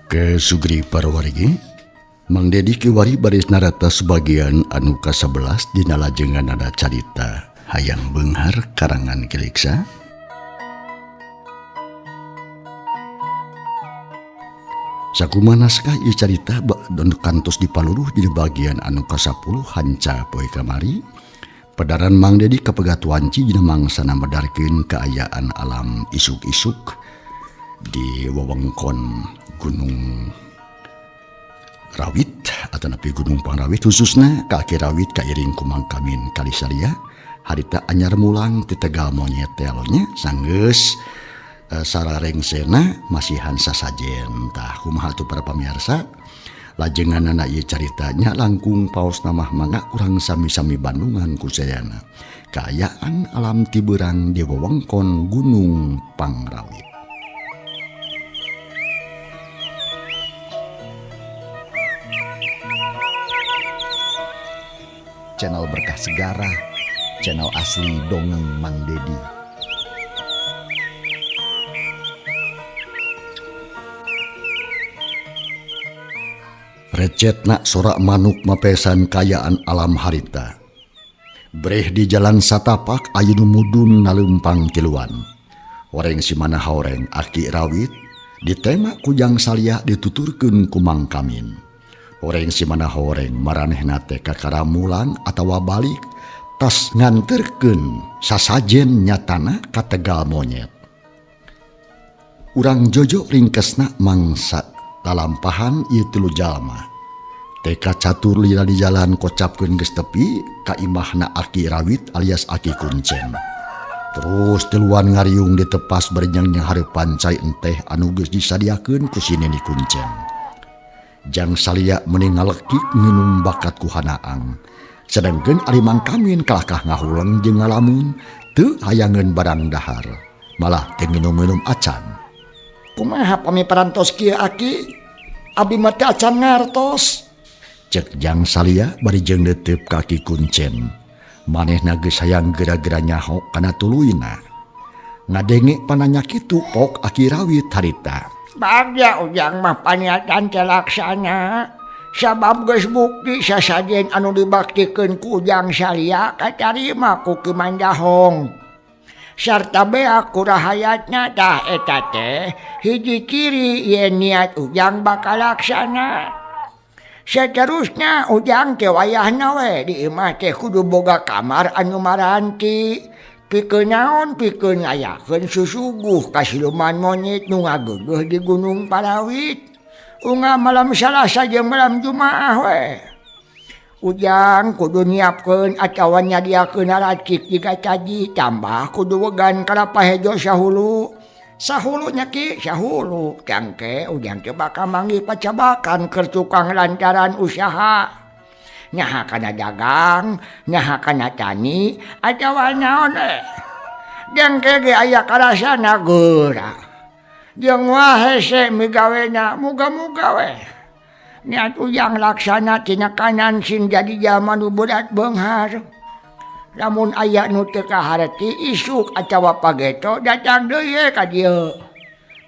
Ke Sugri Parwargi Mang Dedi kiwari baris narata sebagian anu ka-11 dina lajengan ada carita Hayang Beunghar karangan Kiliksa. Sakumaha naskah ieu carita kantos dipaluluh di bagian anu ka-10 hanca poe kamari. Padaran Mang Dedi kapegatuan dina mangsana medarkeun kaayaan alam isuk-isuk di wewengkon Gunung Rawit atau napi Gunung Pangrawit, khususnya kaki Rawit kairing kumang kamin Kalisaria harita anyar mulang ti tegal monyet telonya sanggeus sararengsena masihan sasajen. Tah kumaha tu para pamirsa, lajenganna ieu caritanya langkung paos namah mangga urang sami-sami Bandungan ku sadayana kaayaan alam ti beurang di wewengkon Gunung Pangrawit. Channel Berkah Segara, channel asli dongeng Mang Dedi. Recetna sorak manuk mapesan kayaan alam harita. Breh di jalan satapak ayu mudun nalempang tiluan. Horeng si mana horeng aki Rawit ditema kujang salia dituturkeun ku Mang Kamin. Horeng si mana horeng maranehna teh kakaramulan atawa balik tas nganterkeun sasajen nyatana ka tegal monyet. Urang jojo ringkesna mangsa lalampahan ieu tilu jalma. Teka catur lila di jalan kocapkeun geus tepi ka imahna aki Rawit alias aki Kuncen. Terus tiluan ngariung ditepas bernyang-nyang hareupan cai enteh anu geus disadiakeun ku si Neni Kuncen. Jang salia mending ngalekik nginum bakat ku hanaang. Sedengkeun ari Mang Kamin kalahkah ngahuleng jeung ngalamun teu hayangeun barang dahar, malah teu minum-minum acan. Kumaha pamiparantos kieu Aki? Abdi mah teu acan ngartos. Cek jang salia bari jeung neuteup ka Ki Kuncen. Manehna geus hayang geura-geura nyaho kana tuluйna. Ngadenge pananya kitu pok Aki Rawit harita. Bagja ujang mah paniatan telaksana. Sabab geus bukti sasajen anu dibaktikeun ku ujang salia kacarima ku Ki Mandahong. Sarta bea ku rahayatna tah eta teh hiji ciri yen niat ujang bakal laksana. Saterusna ujang teh wayahna we di imah teh kudu boga kamar anu maranti. Pikeun naon pikeun ngayakeun susuguh ka siluman monyet nu ngageugeuh di Gunung Parawit. Unggah malam Salasa jeung malam Jumaah we. Ujang kudu nyiapkeun atawa nyadiakeun racik jiga caji tambah kudu wegan kalapa hejo sahulu. Sahulunya Ki, sahulu. Cangke ujang teh bakal manggih pacabakan keur tukang lantaran usaha. Nyaha kana dagang, nyaha kana tani, atawa naon Jangke ge aya karasana geura. Jeung wah hese migawena muga-muga we. Niat ujang laksana tina kanan sing jadi jalma nu berat beunghar. Lamun aya nu teu kaharti isuk atawa pageto datang deui ka dieu.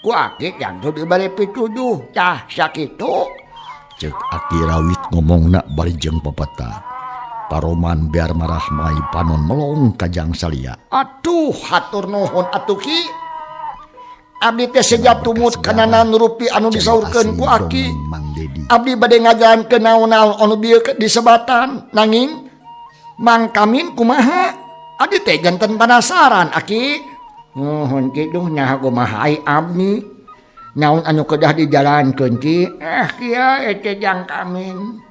Ku Aki jang teu dibari pituduh tah sakitu. Cek Aki Rawit ngomongna bari jeung pepeta. Paroman biar marah mai panon melong ka jang salia. Atuh hatur nuhun atuh Ki. Abdi teh sejatumut kana nurupi anu disaurkeun ku Aki. Abdi bade ngajalankeun naon-naon anu bieu disebatan nanging Mang Kamin kumaha? Abdi teh janten penasaran Aki. Nuhun kiduh nyaha kumaha ai abdi. Naon anu kedah dijalankeun Ki? Kieu teh Jang Kamin.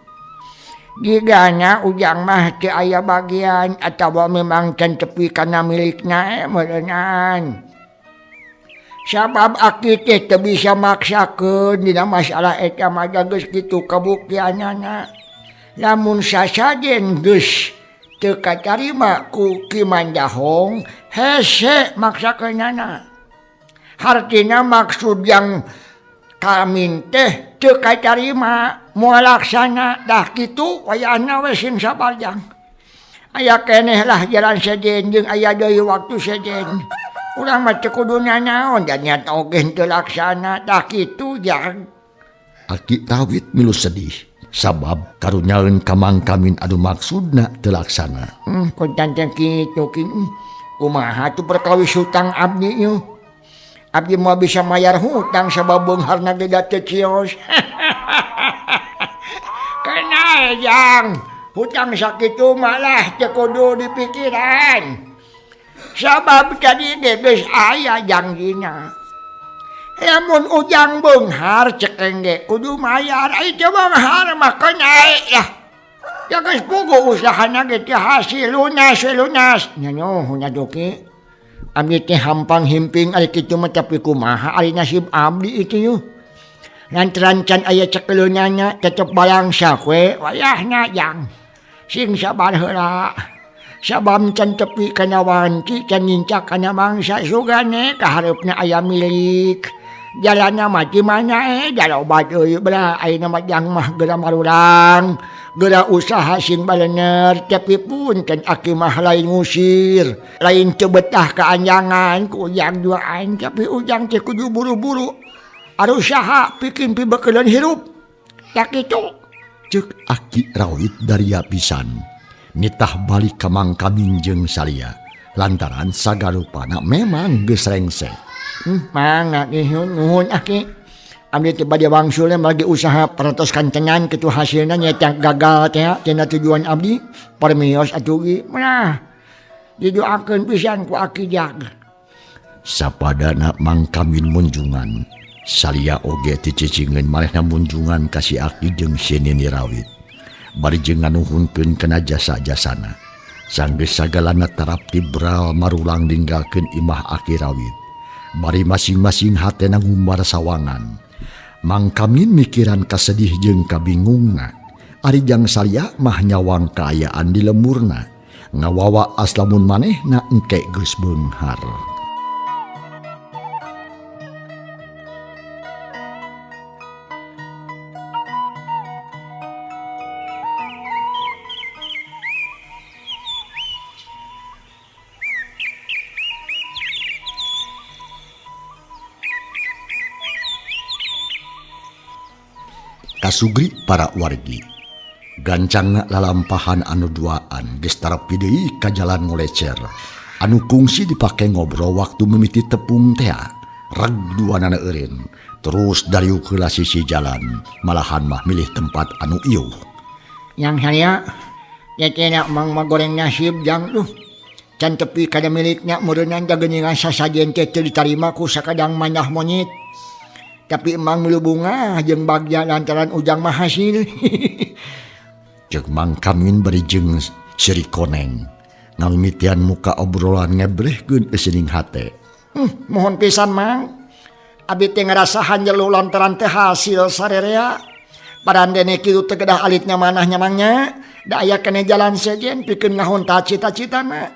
Gigana ujang mah teu aya bagian atawa memang can tepi kana milikna meureunnan. Sabab Aki teh teu bisa maksakeun dina masalah eta mah geus kitu kabuktianana. Lamun sasajen geus teu katarima ku Ki Mandahong hese maksakeunana. Hartina maksud Jang Kamin teh teu katarima moal laksana dah kitu wayahna we sing sabar Jang. Aya keneh lah jalan sejen jeung aya deui waktu sejen. Urang mah teu kudu naon dan nyata oge henteu laksana tah kitu Jang. Aki Rawit milu sedih sabab karunyaeun kamangkamin anu maksudna teu laksana. Kuntan kitu kumaha tu perkawis hutang abdi ieu. Abdi mau bisa mayar hutang sabab beungharna geda teu cios. Kenal jang, hutang sakitu malah teu kudu dipikiran. Sabab tadi geus aya janggina. Lamun ujang beunghar cek engge kudu mayar, ai teu beunghar mah kenal lah. Ya geus puguh usahana ge teh hasil lunas. Nya nyohon aduki. Abdi teh hampang himping ari kitu mah tapi kumaha ari nasib abdi itu yeuh. Lantaran can aya cekeleunana tetep balangsa we wayahna jang. Sing sabar heula. Sabab can tepi kana wanci can nincak kana mangsa sugane kaharepna aya milik. Jalanna mah di mana jalobat euy belah ayeuna mah jang mah geura marurang, geura usaha sing balener tapi pun kan aki mah lain ngusir, lain teu betah kaanjangan ku ujang duaan tapi ujang teh kudu buru-buru arusaha pikeun pibeukeun hirup. Tak kitu Ceuk Aki Rawit dari pisan nitah balik ka mangkamin jeung Salia lantaran sagarupana memang geus rengse. Mangga nuhun aki. Abdi teh bade wangsul bagi usaha parantos kantenan kitu hasilna nyaeta gagal teh cenah tujuan abdi permios atuh ge. Nah, didoakeun pisan ku aki jag. Sapadana mangkamin munjungan Salia oge dicicingeun manehna munjungan ka si Aki jeung si Nini Rawit. Bari jeung nganuhunkeun kana jasa-jasana. Sanggeus sagalana tarap tibral marulang ninggalkeun imah Aki Rawit. Bari masing-masing hatena ngumbar sawangan. Mangkamin mikiran kasedih jeung kabingungna. Ari jang Salia mah nyawang kaayaan di lemurna. Ngawawa aslamun manehna engke geus beunghar. Kasugri para wargi gancangna lalampahan anu duaan geus tarepi deui ka jalan ngolecer anu kungsi dipake ngobrol waktu mimiti tepung teh rag duanana eureun terus dari heula sisi jalan malahan mah milih tempat anu ieuh. Yang saya tetena mang magoreng nasib jang can tepi kada miliknya meureunna dageungan sasajen teh teu ditarima ku sakadang mandah monyet. Tapi emang milu bunga jeung bagja lantaran ujang mah hasil. Ceuk mangkamin bari jeung Sri Koneng ngamimitian muka obrolan ngebrehkeun eueuning hate. Mohon pisan mang. Abi teh ngarasahan jelu lantaran teh hasil sarerea. Parandene kitu teh kedah alitnya manahnya mangnya. Da aya keneh jalan sejen pikeun ngahonta cita-citana.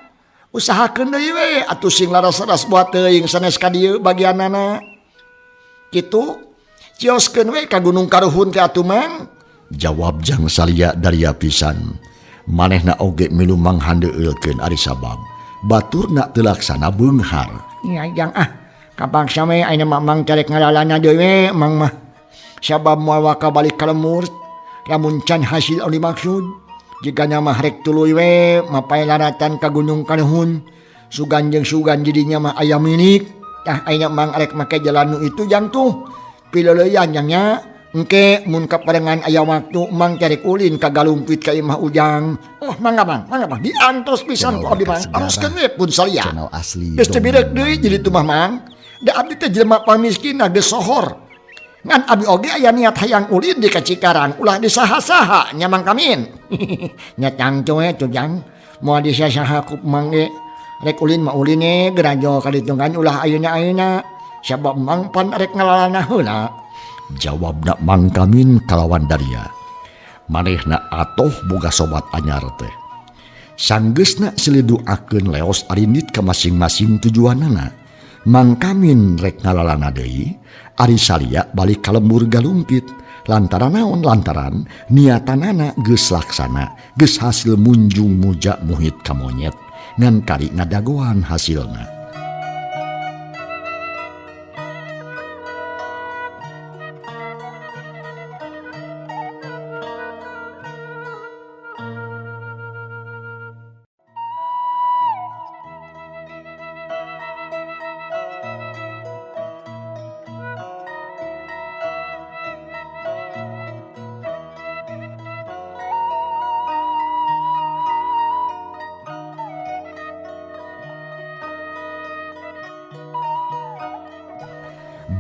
Usahakeun deui we atuh sing laras-laras buat teuing sanes ka dieu bagianana. Kitu cioskeun we ka Gunung Karuhun teh atuh mang. Jawab jang Salia dari pisan. Manehna oge milu manghandeukeun ari sabab baturna teu laksana beunghar. Nya jang kapangsa we ayeuna mah mang carek ngalalana deui we mang mah. Sabab moal waka balik ka lemur lamun can hasil anu dimaksud. Jigana mah rek tuluy we mapae laratan ka Gunung Karuhun. Sugan jeung sugan jidinya mah aya milik. Tah ayeuna mang arek make jalan nu itu jang tuh. Pileuleyan jangnya engke mun kaparengan aya waktu mang carek ulin ka galumpit ka imah ujang. Oh mangga bang diantos pisan ku abdi mang. Aroskeun we pun Salia. Channel asli. Geus teu birek deui jadi tumah mang. Da abdi teh jelema pamiskin geus sohor. Ngan abdi oge aya niat hayang ulin di ka Cikarang ulah disaha-saha nya mangkamin. Nya cangco we tuh jang. Moal disaha-saha ku mang ge. Rek ulin mah uline gerajo kaditungan ulah ayeuna sabab mang pan rek ngalalana heula. Jawabna mangkamin kalawan Daria. Manehna atoh boga sobat anyar teh. Sanggeusna siliduakeun leos arinit ka masing-masing tujuanana. Mangkamin rek ngalalana deui, ari Salia balik ka lembur galumpit. Lantaran naon lantaran niatanana geus laksana, geus hasil munjung muja muhit ka monyet. Ngan kari ngadagoan hasilna.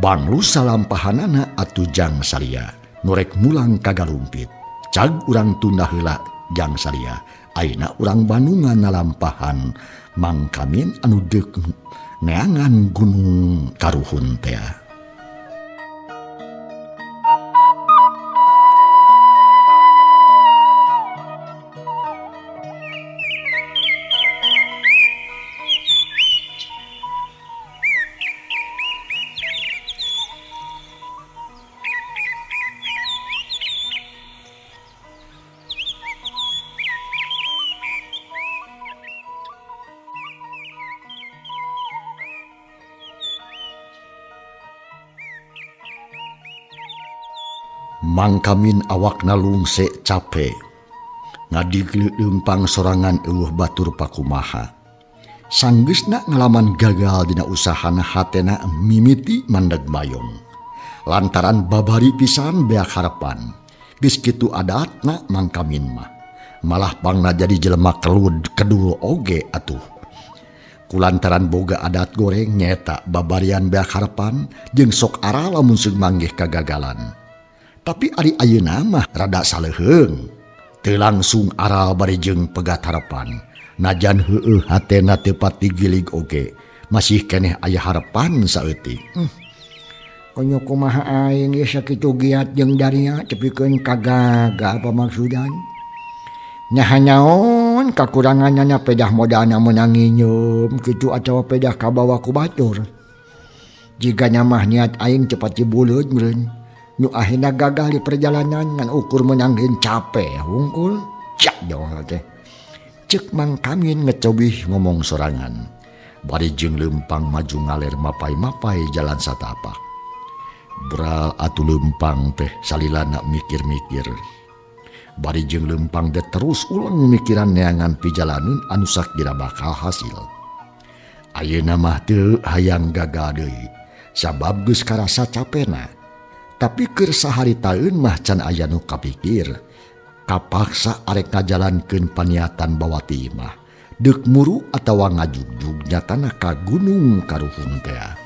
banglu salampahanana atuh jang salia nurek mulang kagalumpit cag urang tunda heula jang salia ayeuna urang Bandungan nalampahan Mang Kamin anu deuk neangan Gunung Karuhun teh. Mang Kamin awakna lungse capek ngadigli lempang sorangan eueuh batur pakumaha sanggeusna ngalaman gagal dina usahana hatena mimiti mandeg mayong lantaran babari pisan beak harapan geus kitu adatna Mang Kamin mah malah pangna jadi jelema kelud kedul oge atuh kulantaran boga adat goreng nyeta babarian beak harapan jeung sok ara lamun seug manggih kagagalan. Tapi ari ayeuna mah rada saleuheung teu langsung aral bari jeung pegat harapan najan heueuh hatena teu pati gilig oge masih keneh aya harapan saeutik. Konyo kumaha aing ge sakitu giat jeung daria cepikeun kagagal pamaksudan. Nyaha naon kakuranganna pedah modalna meunang nginyeum kitu atawa pedah kabawa ku batur. Jiganya mah niat aing cepat cibuleud meureun. Nu akhirna gagal di perjalanan ngan ukur menangin capek hungkul cak jauh teh cek Mang Kamin ngecobih ngomong sorangan bari jeung lempang maju ngaler mapai-mapai jalan satapak beral atuh lempang teh salilana mikir-mikir bari jeung lempang teh terus ulang mikiran neangan pijalaneun anu sakira bakal hasil ayeuna mah teu hayang gagal deui sabab geus karasa capena. Tapi keur saharitaeun mah can aya nu kapikir kapaksa arek ngajalankeun paniatan bawati mah deuk muru atawa ngajugjug nyatana ka Gunung Karuhun teh.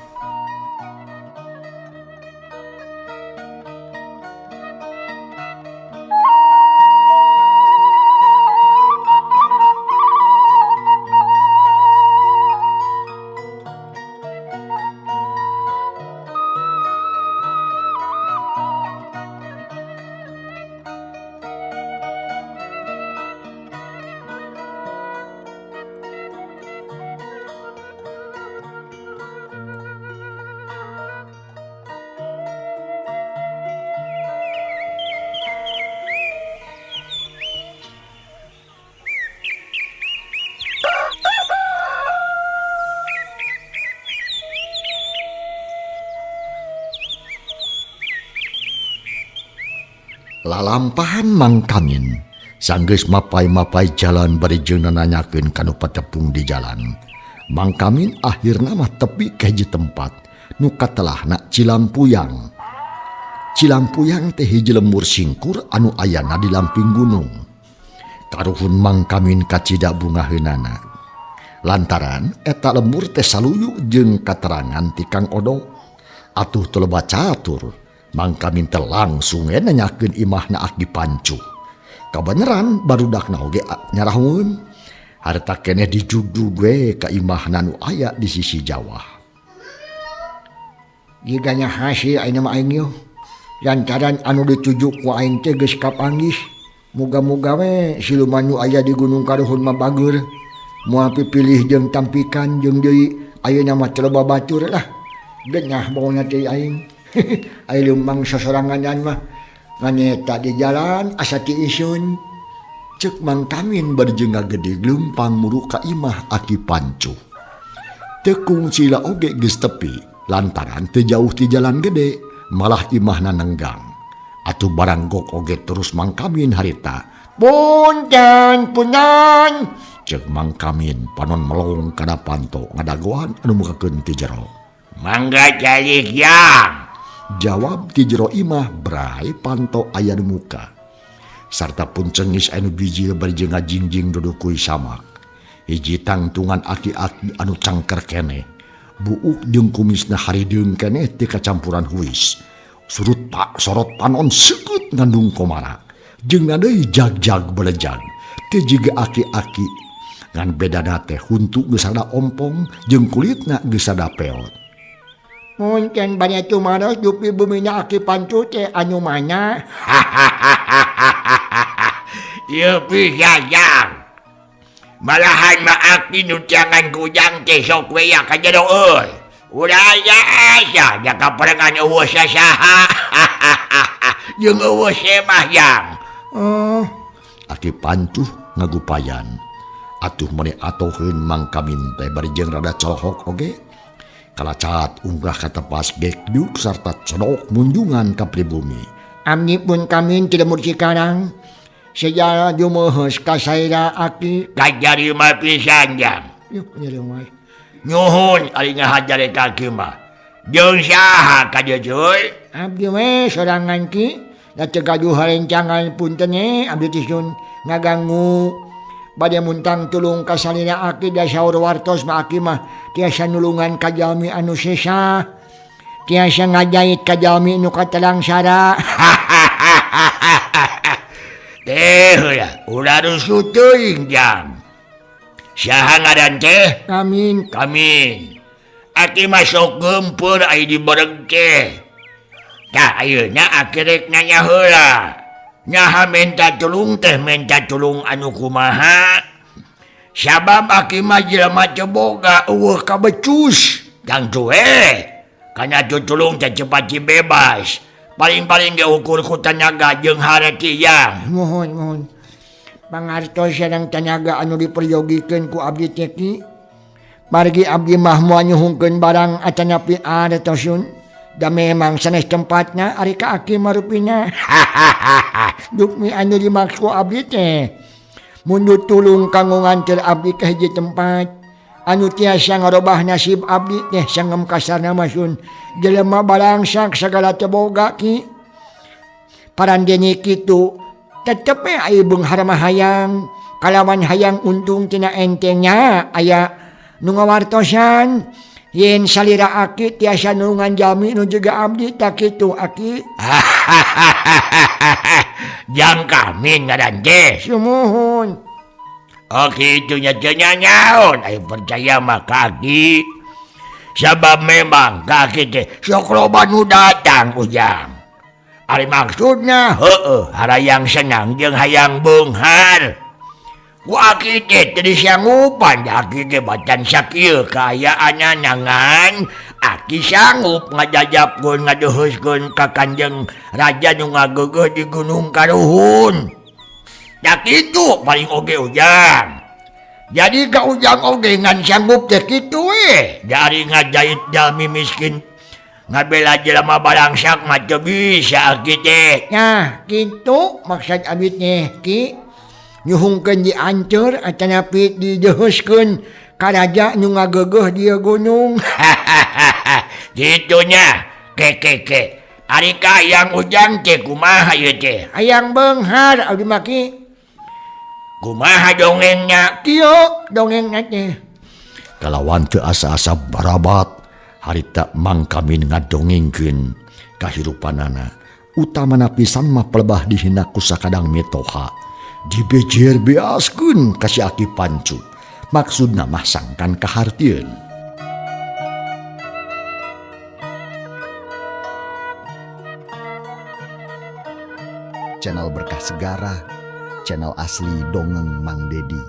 Lalampahan Mang Kamin sanggeus mapai-mapai jalan bari jeung nanyakeun kanu patepung di jalan. Mang Kamin akhirna mah tepi ka hiji tempat nu katelahna Cilampuyang. Cilampuyang teh hiji lembur singkur anu ayana di lamping gunung. Karuhun Mang Kamin kacida bungaheunana. Lantaran eta lembur teh saluyu jeung katerangan ti Kang Odo. Atuh teu loba catur. Mang Kamin teh langsung nanyakeun imahna ak dipancu. Kabeneran barudakna oge nyarahun. Harta keneh dijugdug we ka imahna nu aya di sisi Jawa. Jiganya hasil ayeuna mah aing yo. Lantaran anu ditujuk ku aing teh geus kapanggih. Muga-muga we siluman nu aya di Gunung Karuhun mah bageur. Moal pipilih jeung tampikan jeung deui ayeuna mah teu loba batur lah. Genah bauna teh aing. Ayo lumbang sosoranganan mah nganyeta di jalan asa ti isun cek Mang Kamin berjeng ngagede glumpang muru ka imah aki pancu teu kungcila oge geus tepi lantaran teu jauh ti jalan gede malah imahna nenggang atuh baranggok oge terus Mang Kamin harita punten cek Mang Kamin panon melong kana panto ngadagoan anu mukakeun ti jero mangga jalik yang jawab ti jero imah brai panto aya di muka sarta pun cengis anu biji bari jeung ngajingjing duduk kuy samak hiji tangtungan aki-aki anu cangker kene Buuk jeung kumisna harideng keneh ti kacampuran huis. Surut pak sorot panon sekut ngandung komara. Jeung deui jag-jag belejag. Teu jiga aki-aki. Ngan bedana teh huntu geus sada ompong jeung kulitna geus sada peot. Mun can banyak tumaros dupi bumina aki pancu teh anu mana? Ieu bisa Jang. Malahan maaki nu jangan kujang teh sok we ya ka jero euy. Udah asa jaka perengan eueuh sasaha. Jeung eueuh semah Jang. Oh, Aki pancuh ngagupayan. Atuh meni atoheun Mang Kamin teh bari jeung rada colohok oge. Kalacat unggah ka tepas gekduk sarta codok munjungan ka pribumi. abdi pun kami tidak murci karang. Sejarah jumeheus ka saira aki. Kajari mah pisan Jang. Yuh, nyeri umay. Nyuhun ari ngahajare ka kieu mah. Jeung saha ka dieu cuy? Abdi we sorangan ki. Da tegaduh harencangan punten abdi tisun ngaganggu. Bade muntang tulung ka salira aki da saur wartos mah aki mah tiasa nulungan ka jalmi anu sesa. Tiasa ngajait ka jalmi anu katelang sara. Teh lah, udah rusuh teuing Jang. Saha ngaran teh? Amin. Kamin. Aki masuk gempur ai di bereng teh. Tah ayeuna aki rek nanya heula. Nyaha minta tulung teh minta tulung anu kumaha? Sabab aki mah jelema teu boga eueuh ka becus. Jang tueh. Kana tulung teh cepat bebas. Paling-paling ge ukur ku tenaga jeung hareuti Jang. Mohon. Pangartos sareng tenaga anu diperyogikeun ku abdi teh ki. Margi abdi mah moal nyuhungkeun barang atanapi aretosun. Da memang sanes tempatna ari ka aki marupina. Dukmi anu dimaksud ku abdi teh. Mundur tulung kanggo nganter abdi ka hiji tempat. Anu tiasa ngarobah nasib abdi teh sangem kasarna masun jelema balangsak sagala teu boga ki. Parandene kitu tetep aya beunghar mah hayang kalawan hayang untung tina entengnya aya nu ngawartosan yen salira aki tiasa nulungan jalmi nu juga abdi tak kitu aki. Jang Kamin ngaran teh. Sumuhun. Oke itunya nyaon, ayo percaya mah kaki. Sebab memang kaki teh sok loba nu datang ujang. Ari maksudna heueuh harayang senang jeung hayang beunghar. Ku aki teh teu disanggupan aki ge bacan sakieu kaayaanna nangan aki sanggup ngajajabkeun ngadeuheuskeun ka Kanjeng Raja nu ngageugeuh di Gunung Karuhun. Tak itu paling oge ujang. Jadi ka ujang oge ngan sanggup teh kitu we. Dari ngajait jalmi miskin ngabela jelema balangsak mah teu bisa aki teh. Nah, kitu maksud abdi teh ki. Nyuhungkeun diancur atanapi dideheuskeun ka raja nu ngageugeuh di gunung. Kitunya ke. Ari ka yang ujang teh kumaha ieu teh? Hayang beunghar abdi mah ki. Kumaha dongengnya? Kieu dongengna teh. Kalawan teu asa-asa barabat harita Mang Kamin ngadongengkeun kahirupanana. Utamana pisan mah pelebah dihina ku sakadang metoha. Dibejer beaskeun ka si aki pancu. Maksudna mah sangkan kahartieun. Channel Berkah Segara, channel asli dongeng Mang Dedi.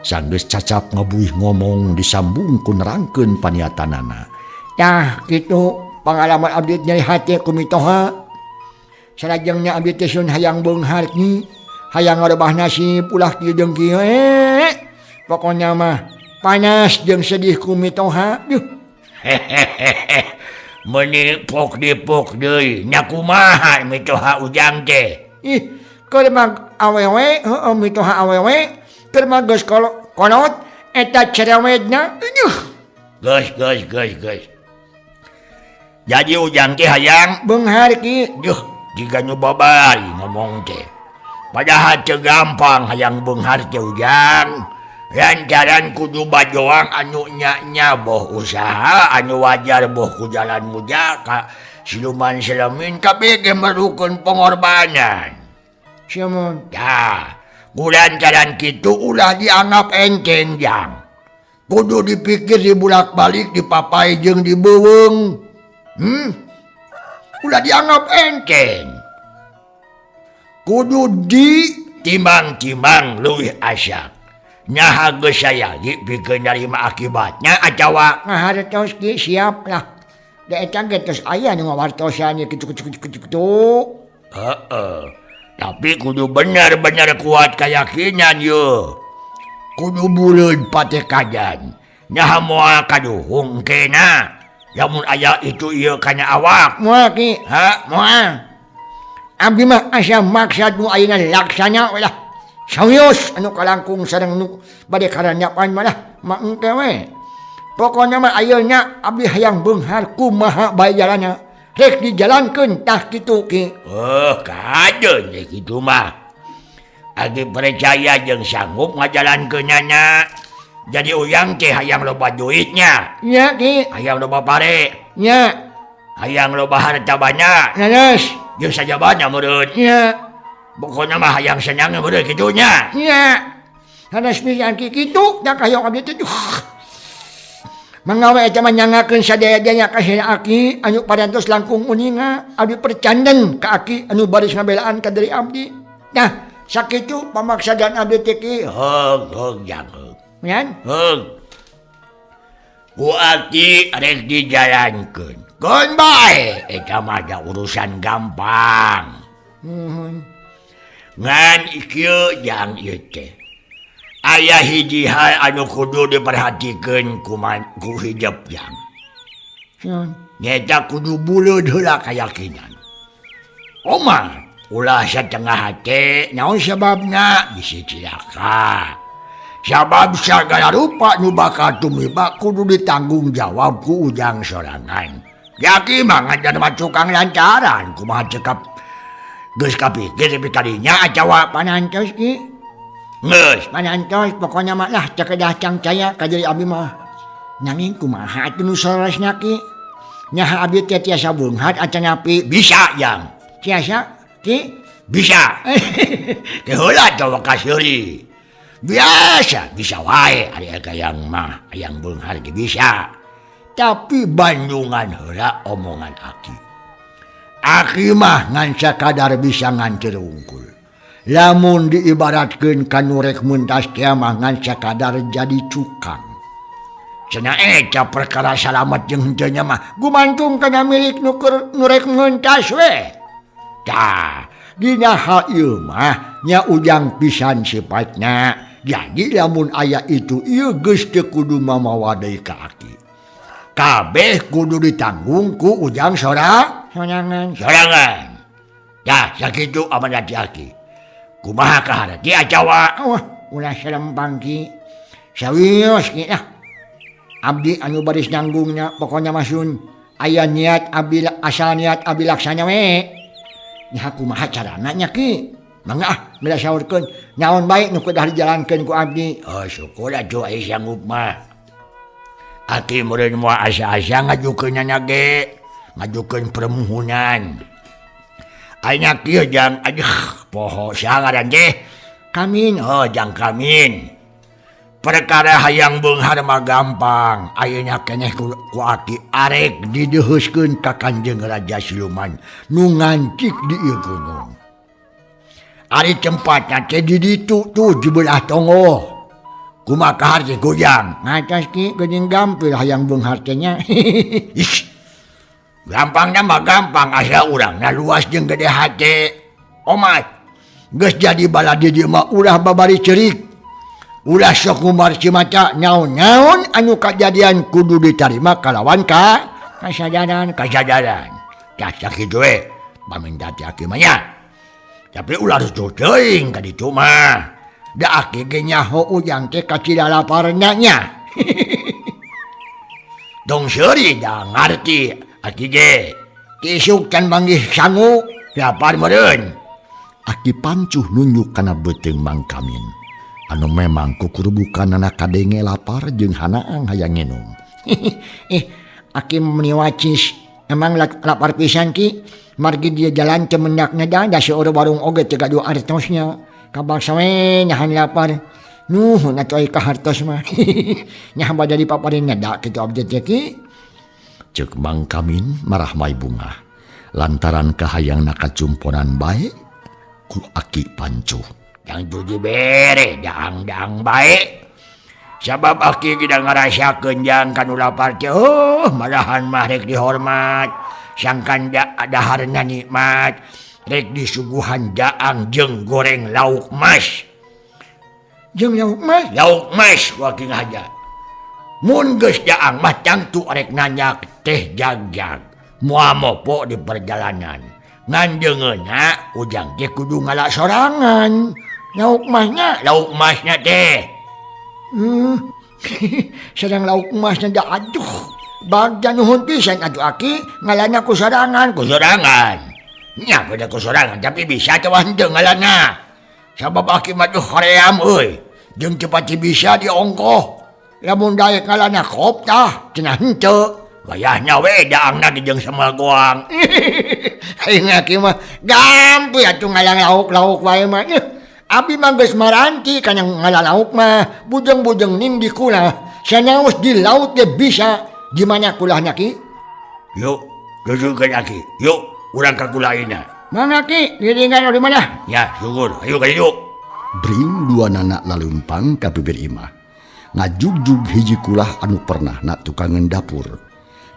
Sanggeus cacap ngabuih ngomong disambung ku nerangkeun paniatanana. Tah kitu pengalaman abdi nyeri hati ku mitoha. Salajengna abdi teh sun hayang beunghar ni, hayang ngarobah nasib ulah kieu jeung kieu. Pokona mah panas jeung sedih ku mitoha. Yuh. Meuni pok deui. Nya kumaha mitoha ujang teh? Ih, keur mah awewe, heueuh mitoha awewe, keur mah geus kolot eta cerewetna. Geus. Jadi ujang teh hayang Beunghar ki. jika nyobabari ngomong teh. Padahal teu gampang hayang beunghar teh ujang. Lantaran kudu bajoang anu nya boh usaha anu wajar boh ku jalan muja ka siluman selamin kabeh ge merukeun pengorbanan. Siamun. Ya, kulantaran kitu ulah dianggap enteng jang. Kudu dipikir dibulak-balik dipapai jeung dibeuweung. Ulah dianggap enteng. Kudu ditimbang-timbang leuwih asyak. Nyaha geus sayangi pikeun narima akibatnya acawa. Ngahartos ki siap lah. Da eta ge tos aya nu ngawartosan kitu. Heeh. Tapi kudu bener-bener kuat keyakinan ye. Kudu buleud pate kajan. Nyaha moal kaduhung kena. Lamun aya itu ieu kana awak. Moal ki. Ha? Moal. Abdi mah asa maksad nu ayeuna laksana we lah. Sawios anu kalangkung sareng nu bade karanyapan mah lah. Maengke we. Pokona mah ayeuna abdi hayang beunghar kumaha bae jalanna. Rek dijalankeun tah kitu ki. Kajeun ye kitu mah. Agi percaya jeung sanggup ngajalankeunana. Jadi uyang teh hayang loba duitnya. Nya ki. Hayang loba pare. Nya. Hayang loba harta banyak. Nanas. Jeung sajabana meureun. Nya. Pokona mah hayang senang meureun kitu nya. Nya. Hanas pisan ki kitu da kayo abdi teh. Mangawe eta mah nyangakeun sadaya-daya ka Aki anu parantos langkung uninga abdi percandan ka Aki anu baris ngabelaan ka dari abdi. Nah, sakitu pamaksadan abdi teh ki. Heug jang heug. Yan? Heug. Ku Aki rek dijalankeun. Keun bae eta mah da urusan gampang. Ngan ieu jang ieu teh. Aya hiji hal anu kudu diperhatikeun ku hijab jang. Nyata kudu buleud heula kayakinan. Omah, ulah satengah hate, naon sababna bisi cilaka. Sabab sagala rupa nu bakal tumiba kudu ditanggung jawab ku ujang sorangan. Yaki mah ngajar mah tukang lantaran kumaha cekap geus kapikir tapi kadinya acawa Panantos ki. geus. Panantos pokona mah lah cakedah cangcaya ka jadi abdi mah. Nanging kumaha atuh nu sorosna ki? Nyaha abdi teh tiasa beunghar acan api Bisa yang. tiasa ki. Bisa. Keheula coba kaseuri. Biasa bisa wae ari hayang mah hayang beunghar ge bisa. Tapi bandungan heula omongan Aki. Aki mah ngan sakadar bisa nganter unggul. Lamun diibaratkeun ka nu rek meuntas teh mah ngan sakadar jadi cukang. Cenah eta perkara salamet jeung henteu nya mah gumantung kana milik nu rek meuntas we. Tah, dina hal ieu mah nya ujang pisan sifatna. Jadi lamun aya itu ieu geus teu kudu mamawa deui ka Aki. Kabeh kudu ditanggung ku ujang Sorangan. Ya, sakitu amanat Aki. Kumaha kaharati acawa? Wah, ulah selempang ki. Sawios ki lah. Abdi anu baris nanggungnya pokoknya masun. Aya niat abdi asal niat abdi laksana we. Nya kumaha carana nya ki? Mangga mila saurkeun nyaon bae nu kudu dijalankeun ku abdi. Oh, syukur atuh aya sanggup mah. Aki meureun moal asa-asa ngajukeunna ge, ngajukeun permohonan. Aya kieu jang poho saha ngaran teh? Kamin. Oh, jang kamin. Perkara hayang beunghar mah gampang. Ayeuna keneh ku Aki arek dideuheuskeun ka Kanjeng Raja Siluman nu ngancik di ieu gunung. Ari tempatna teh di ditu tuh di belah tongo. Kumaha kahar teh gojang. Ngatos ki geuning gampil hayang beunghar teh nya. Ish. Gampangna mah gampang asa urangna luas jeung gede hate. Omat. Geus jadi baladi dieu mah ulah babari ceurik. Ulah sok ngumbar cimaca nyaon-nyaon anu kajadian kudu ditarima kalawan kasadaran. Tah sakitu we paminta ti Aki mah nya. Tapi ulah rusuh teuing ka ditu mah. Da aki ge nyaho ujang teh kacida laparna nya. Dong seuri da ngarti aki ge. Tisuk can manggih sangu. Lapar meureun. Aki Pancuh nunjuk kana beuteung Mang Kamin. Anu memang kukurubukanana kadenge lapar jeung hanaang hayang nginum. Aki meniwacis emang lapar pisan ki. Margi dia jalan cemendakna da seorang warung oge teu gaduh artosnya. Kabang sawe nyahan lapar. Nuhun atuh ai ka hartos mah. Nya bada dipaparin da kitu abdi teh ki. Ceuk Mang Kamin marah mai bunga. Lantaran kahayang nakacumponan bae ku Aki Pancuh. Yang tuju bere daang bae. Sabab aki kita ngarasakeun jang kanu lapar teh malahan mah rek dihormat. Sangkan daharna nikmat. Rek disuguhan daang jeung goreng lauk mas. Jeung lauk mas? Lauk mas waking haja. Mun geus daang mah tangtu rek nanyak teh jag-jag. Moal mopo di perjalanan. Ngan jeungeunna ujang teh kudu ngalak sorangan. Lauk masnya teh. Sedang lauk masnya da aduh. Bagja nuhun pisan atuh aki ngalanna ku sorangan. Ku sorangan. Nya beda ku sorangan tapi bisa teh henteu ngalanna. Sabab aki mah hoream euy. Jeung cepat bisa diongkoh. Lamun daek ngalanna kop tah cenah henteu. Wayahnya we daangna di jeung semel goang. Aing aki mah gampu atuh ngalang lauk-lauk wae mah. Abi mah geus maranti kana ngalang lauk mah bujeng-bujeng nindi kula. Sanaos di laut ge bisa. Gimana kulahnya ki? Yuk, geuseukeun aki. Yuk, urang ka kulaina. Mangga ki, diringgan di mana? Ya, syukur. Ayo ka yuk. Bring dua nana lalumpang ka bibir imah. Ngajugjug hiji kulah anu pernah na tukangan dapur.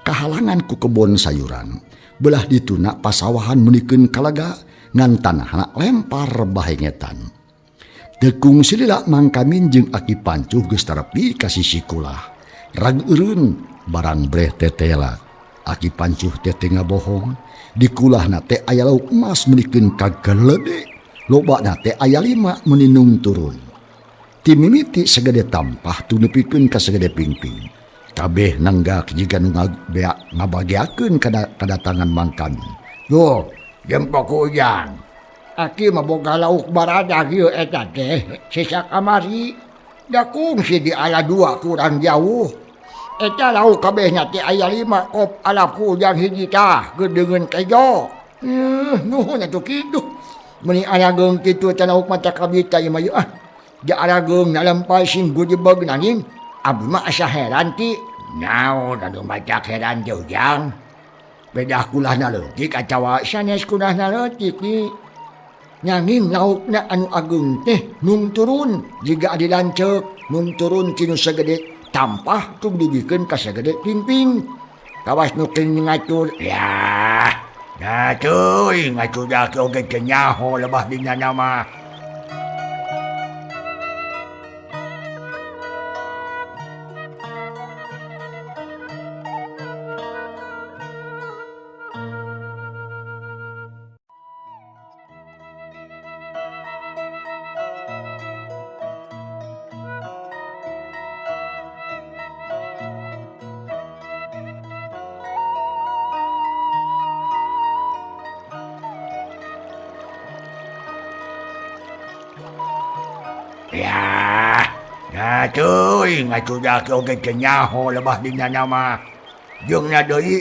Kahalangan ku kebon sayuran. Belah dituna pasawahan menikeun kalaga ngan tanahna lempar bahengetan. Tekung silila Mang Kamin jeung Aki Pancuh geus tarepi ka sisi kulah. Rag eureun barang breh tetela. Aki Pancuh teh ngabohong. Di kulahna teh aya lauk emas menikeun kagelede. Lobana teh aya 5 meninung turun. Ti mimiti sagede tampah tu nepikeun ka sagede pingping. Kabeh nanggak jiga nu ngabagiakeun kadatangan Mang Kamin. Yo, jempok ujang. Aki mah boga lauk baradag ieu eta teh. Sisa kamari da kungsi di aya 2 kurang jauh. Eta lauk kabehna teh aya 5 kop alap ku ujang hiji tah gedeungeun kejo. Nuhun atuh kitu. Meni aya geung kitu teh lauk mata kabita ieu mah yeuh. Da aya geung nalampal sing gudebeg nanging abdi mah asa heran ti. Naon anu macak heran teh ujang. Bedah kulahna leutik atawa sanes kulahna leutik ni. Nanging laukna anu agung teh nung turun jiga adi lanceuk nung turun tinu sagede tampah tong dibikeun ka sagede pingping. Kawas nu keuning ngatur. Ya, nah cuy ngacudak oge teh nyaho lebah dina nama. Ya, nah cuy ngacudak oge teh nyaho lebah dina nama. Jeung na deui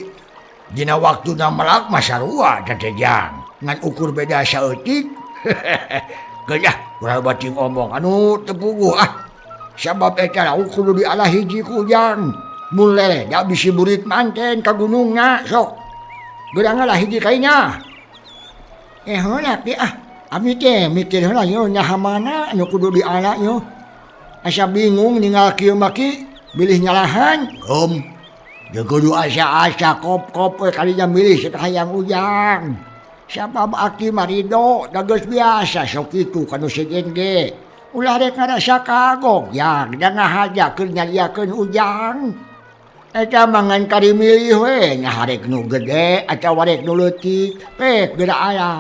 dina waktuna melak mah sarua teh jang. Ngan ukur beda saeutik. Geus urang bacing omong anu teu puguh ah. Sabab eta lauk kudu dialah hiji ku ujang. Mun lele da bisi burit manten ka gunungna sok. Geurang ngalah hiji kainya. Heula ti ah. Abi teh mikir heula yo nyaha mana anu kudu diala yo. Asa bingung ninggal kieu maki bilih nyalahan. Jeung kudu asa-asa kop-kop we kalinya milih sakayang ujang. Sabab aki marido da geus biasa sok kitu kanu sejen ge. Ulah rek ngarasa kagok yang da ngahajakeun nyaliakeun ujang. Eta mangan kari milih we nyaharek nu gede atawa rek nu leutik. Pek geura aya.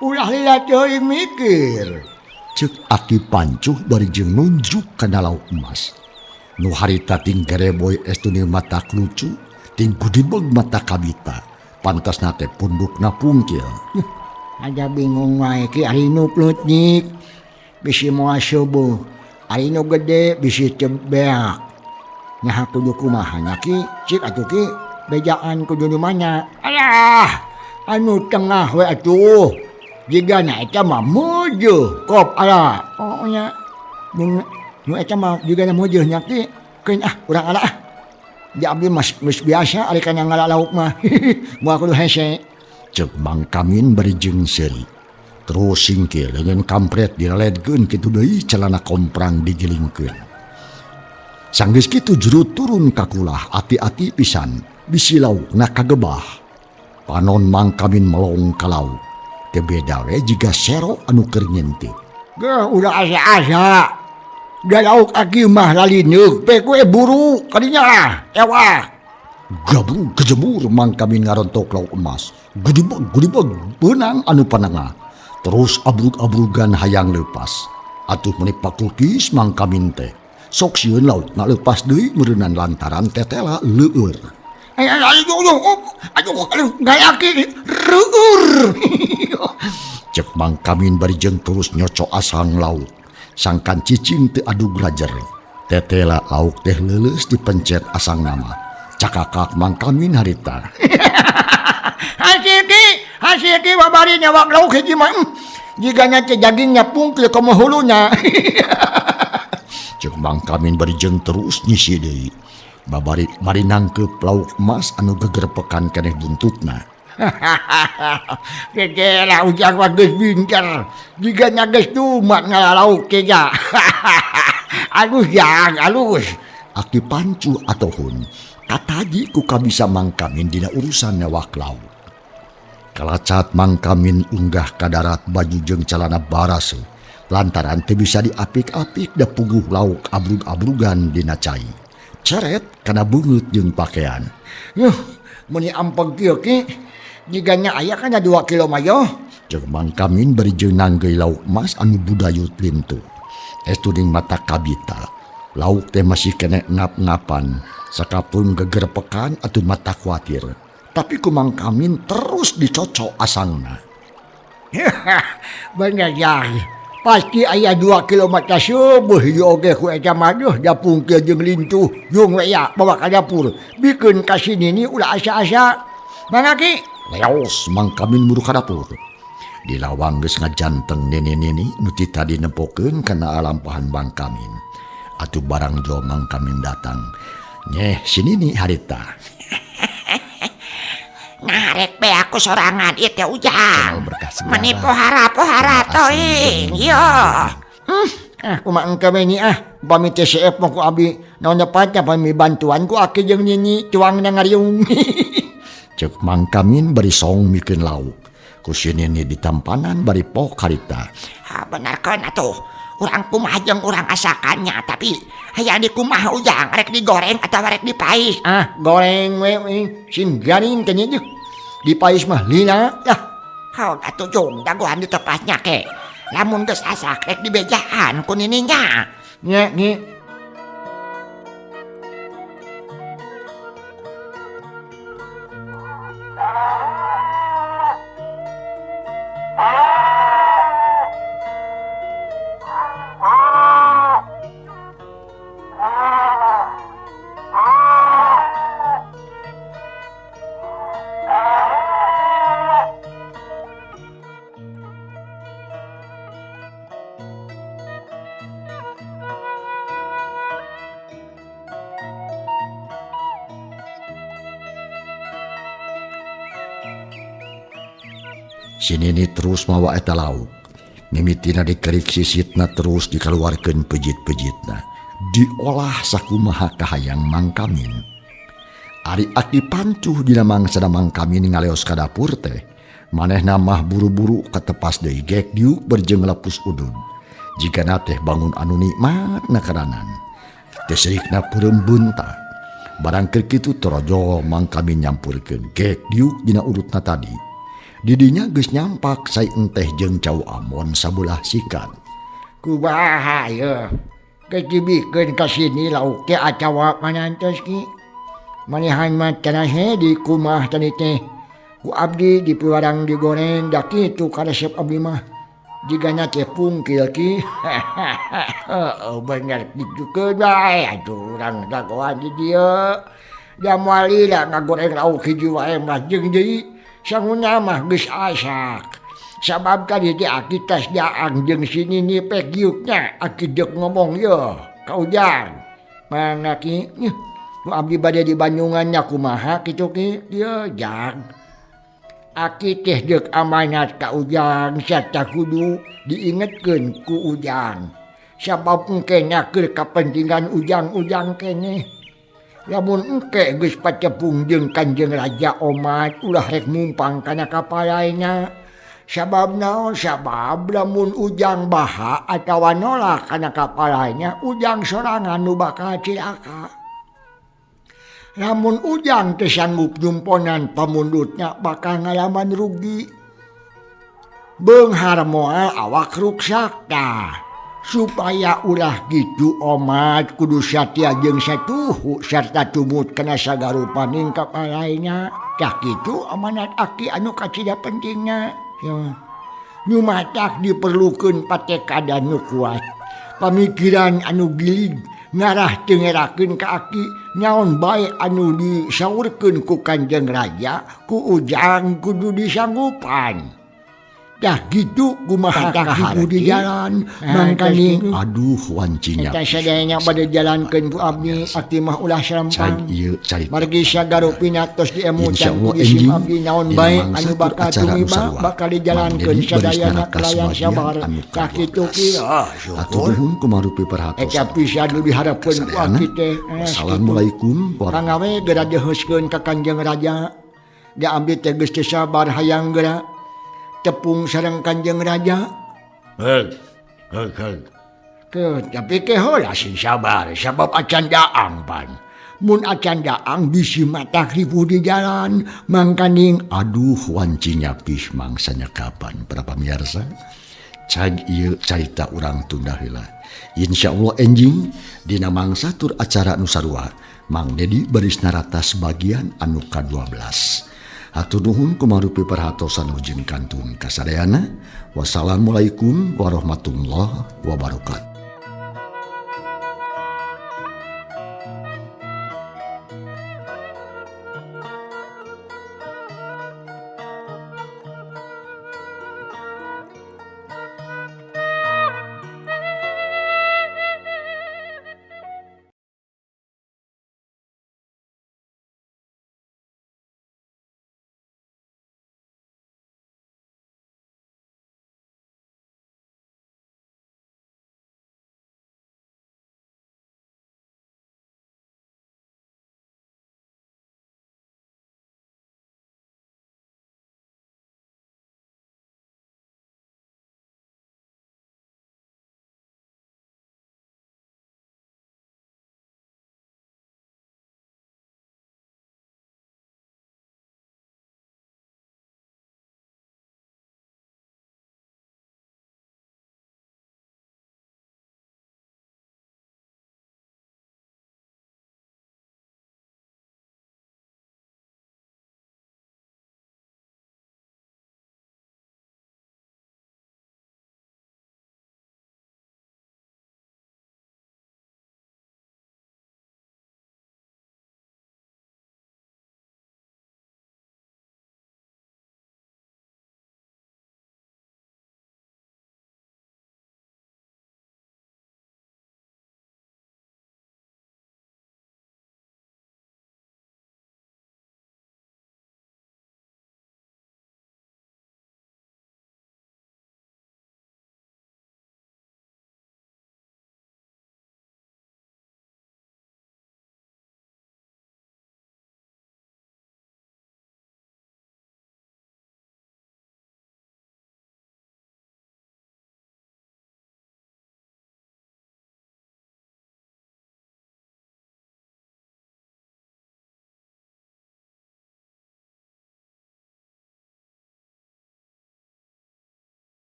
Ulah lila teuing mikir. Cek Aki Pancuh bari jeung nunjuk kana lauk emas. Nu harita ting gereboy estuni mata lucu, ting kudibeg mata kabita. Pantas nate pundukna pungkil. Ada bingung wae ki ari nu plutnik. Bisi moal subuh. Ari nu gede bisi cebeak. Nyaha kudu kumaha nya ki? Cik atuh ki bejaan kudu di mana? Alah, anu tengah we atuh. Jigana eta mah meujeul kop ala. Oh nya. Nu eta mah jigana meujeul nya ki keun urang ala ah. Di abdi mas biasa ari kana ngala lauk mah. Moal kudu hese. Cek Mang Kamin bari jeung seuri. Terus singkir dengan kampret dilaledkeun kitu deui celana komprang digilingkeun. Sanggeus kitu juru turun ka kulah ati-ati pisan bisi laukna kagebah. Panon Mang Kamin melong ka lauk. Teu beda we jiga sero anu keur nyentip. Gah udah asa-asa. Da lauk aki mah lalineuk pe kue buru kadinya lah. Ewa. Gabrug kejemur Mang Kamin ngarontok lauk emas. Gudibeg benang anu panengah. Terus abrug-abrugan hayang leupas. Atuh meuni pakukis Mang Kamin teh. Sok sieun lauk ngalepas deui meureunnan lantaran tetela leueur. Aduh, gayaki reueur. Cek Mang Kamin bari jeung terus nyocok asang lauk. Sangkan cicing teu adu grajer. Tetela lauk teh leuleus dipencet asang nama. Cakakak Mang Kamin harita. Hasil ki babari nyawak lauk hiji mah. Jiganya teh dagingnya pungkil komo hulunya. Cek Mang Kamin bari jeung terus nyisi deui. Babari bari nangkeup lauk emas anu gegerpekan keneh buntutna. Gegela ujang mah geus bincer. Jiganya geus tumat ngalauk ke ja. Alus jang, alus. Aki Pancuh atohun kataji ku kabisa Mang Kamin dina urusan newak lauk. Kalacat Mang Kamin unggah ka darat baju jeung calana barase. Lantaran teu bisa diapik-apik da puguh lauk abrug-abrugan dina cai. Ceret kana beungeut jeung pakaian. Yuh, meni ampeg kieu ki jiganya aya kana 2 kilo mah yo. Cek Mang Kamin bari jeung nanggeuy lauk emas anu budayut lintu. Estuding mata kabita. Lauk teh masih kene ngap-ngapan. Sakapun gegerpekan atuh mata kuatir. Tapi ku Mang Kamin terus dicocok asangna. Bener ya. Pasti aya 2 kilo mata subuh yo oge ku eta mah da pungkil jeung lintuh yung we ya bawa ka dapur. Bikeun ka sini ni ulah asa-asa. Mangaki. Leos Mang Kamin muru ka dapur. Di lawang geus ngajanteng nini-nini nu ti tadi nempokeun kana alampahan Mang Kamin. Atuh barang jo Mang Kamin datang. Nyeh sini nih harita. Ngarek be aku sorangan itu ujang. Meni pohara toing. Yo. Aku mah engke ni pami TCF mau ku abi naon dapatnya pami bantuan ku aki jeung nini cuang na ngariung. Cek Mang Kamin bari song mikeun lauk. Ku sinini ditampanan bari pok harita. Ha bener kan atuh. Urang kumaha jeung urang asakannya tapi hayang di kumaha ujang rek digoreng atau rek dipais. Goreng we sin garing teh nya. Dipais mah lina dah. Hau atuh jong dagoan di tepatnya ke. Lamun geus asak rek dibejaan ku nininya. Nya ni. Sinini terus mawa eta lauk. Mimitina dikerik sisitna terus dikeluarkeun pejit-pejitna. Diolah sakumaha kahayang Mang Kamin. Ari Aki Pancuh dina mangsana Mang Kamin ngaleos ka dapur teh. Manehna mah buru-buru katepas deui gek diuk berjeng lapus udun. Jigana teh bangun anu nikmat nakaranan. Teh serikna peureum beunta. Barang keur kitu torojo Mang Kamin nyampurkeun gek diuk dina urutna tadi. Didinya geus nyampak sai enteh jeung Cau Amon sabelah sikat. kubaha ya kecibikeun ka sini lauk teh acawa panantos ki manihan mah cenah di kumah tadi teh ku abdi di piwarang digoreng da kitu karesep abdi mah jigana teh pungkil ki bener ditukeun bae atuh urang dagoan di dieu da moal lila ngagoreng lauk hiji wae mah jeung deui sangunya mah geus asak sabab tadi teh aki tas jaang jeung sini nipek giuknya aki deuk ngomong yo ka Ujang mangga ki nu abdi bade di Bandungan nya kumaha kitu ki ieu Jang aki teh deuk amanat ka Ujang sarta kudu diingetkeun ku Ujang sabab engke keur kapentingan Ujang keneh lamun engke geus pacepung jeung Kanjeng Raja Omat ulah rek mumpang kana kapalaina sabab naon sabab lamun Ujang baha atawa nolak kana kapalanya Ujang sorangan nu bakal cilaka lamun Ujang teu sanggup nyumponan pamundutnya bakal ngalaman rugi beunghar moal awak ruksak tah supaya ulah gitu Omat kudu satya jeung satuhu sarta tumut kana sagarupaning kapalanya tah kitu amanat aki anu kacida pentingna ya, nyumatak diperlukeun patekadan nu kuat pamikiran anu gilig ngarah teu ngerakeun ka aki nyaon bae anu disaurkeun ku Kanjeng Raja ku Ujang kudu disanggupan dah gitu kumaha tah di jalan mangkani aduh wancinya eta sadayana bade jalankeun ku abdi ati mah ulah sarampang ieu carita margi sagaropina tos diemutan ku isim abdi naon bae anu bakal tumiba bakal dijalankeun sadayana kelayan sabar tah kitu ki atur nuhun kumarupi perhatosan eta pisan nu diharapkeun ku abdi teh assalamualaikum pangawe geura deheuskeun ka Kanjeng Raja da abdi teh geus teu sabar hayang geura tepung sareng Kanjeng Raja. Tapi kehola sing sabar, sabab acan daang pan. Mun acan daang bisi matak ribu di jalan, mangkaning aduh wancinya pih mangsanya kapan para pamirsa. Cag ieu carita urang tunda heula. Insyaallah enjing dina mangsa tur acara nu sarua Mang Dedi baris naratas bagian anu ka-12. Hatur nuhun kumarupi perhatosan ujung kantun kasadayana. Wassalamualaikum warahmatullahi wabarakatuh.